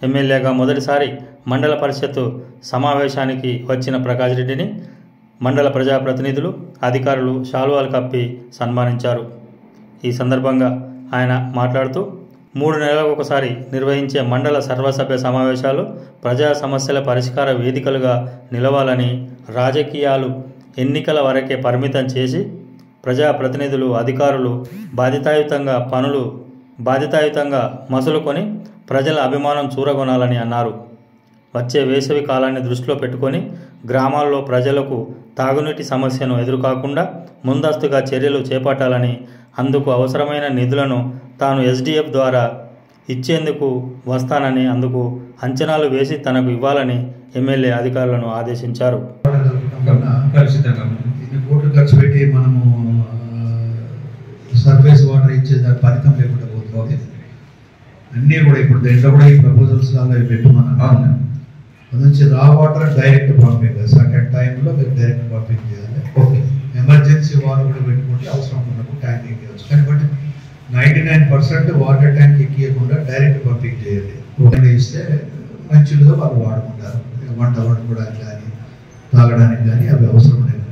ఎమ్మెల్యేగా మొదటిసారి మండల పరిషత్తు సమావేశానికి వచ్చిన ప్రకాష్ రెడ్డిని మండల ప్రజాప్రతినిధులు, అధికారులు శాలువాలు కప్పి సన్మానించారు. ఈ సందర్భంగా ఆయన మాట్లాడుతూ 3 నెలలకు ఒకసారి నిర్వహించే మండల సర్వసభ్య సమావేశాలు ప్రజా సమస్యల పరిష్కార వేదికలుగా నిలవాలని, రాజకీయాలు ఎన్నికల వరకే పరిమితం చేసి ప్రజాప్రతినిధులు, అధికారులు బాధ్యతాయుతంగా మసులుకొని ప్రజల అభిమానం చూరగొనాలని అన్నారు. వచ్చే వేసవి కాలాన్ని దృష్టిలో పెట్టుకొని గ్రామాల్లో ప్రజలకు తాగునీటి సమస్యను ఎదురుకాకుండా ముందస్తుగా చర్యలు చేపట్టాలని, అందుకు అవసరమైన నిధులను తాను SDF ద్వారా ఇచ్చేందుకు వస్తానని, అందుకు అంచనాలు వేసి తనకు ఇవ్వాలని ఎమ్మెల్యే అధికారులను ఆదేశించారు. కోట్లు ఖర్చు పెట్టి మనము సర్ఫేస్ వాటర్ ఇచ్చే దాని ఫలితం లేకుండా పోతుంది. అన్నీ కూడా ఇప్పుడు దీంట్లో కూడా ఈ ప్రపోజల్స్ పెట్టుకున్నాను. అది నుంచి రా వాటర్ డైరెక్ట్ పంపింగ్, సర్టెన్ టైంలో మీరు డైరెక్ట్ పంపింగ్ చేయాలి. ఓకే, ఎమర్జెన్సీ వాటర్ కూడా పెట్టుకుంటే అవసరం ఉన్నప్పుడు ట్యాంక్ ఎక్కివచ్చు. కానీ బట్ 99% వాటర్ ట్యాంక్ ఎక్కియకుండా డైరెక్ట్ పంపింగ్ చేయాలి. ఇస్తే మంచిగా వాళ్ళు వాడుకుంటారు. వంట వండుకోవడానికి కానీ తాగడానికి కానీ అవి అవసరం లేదు.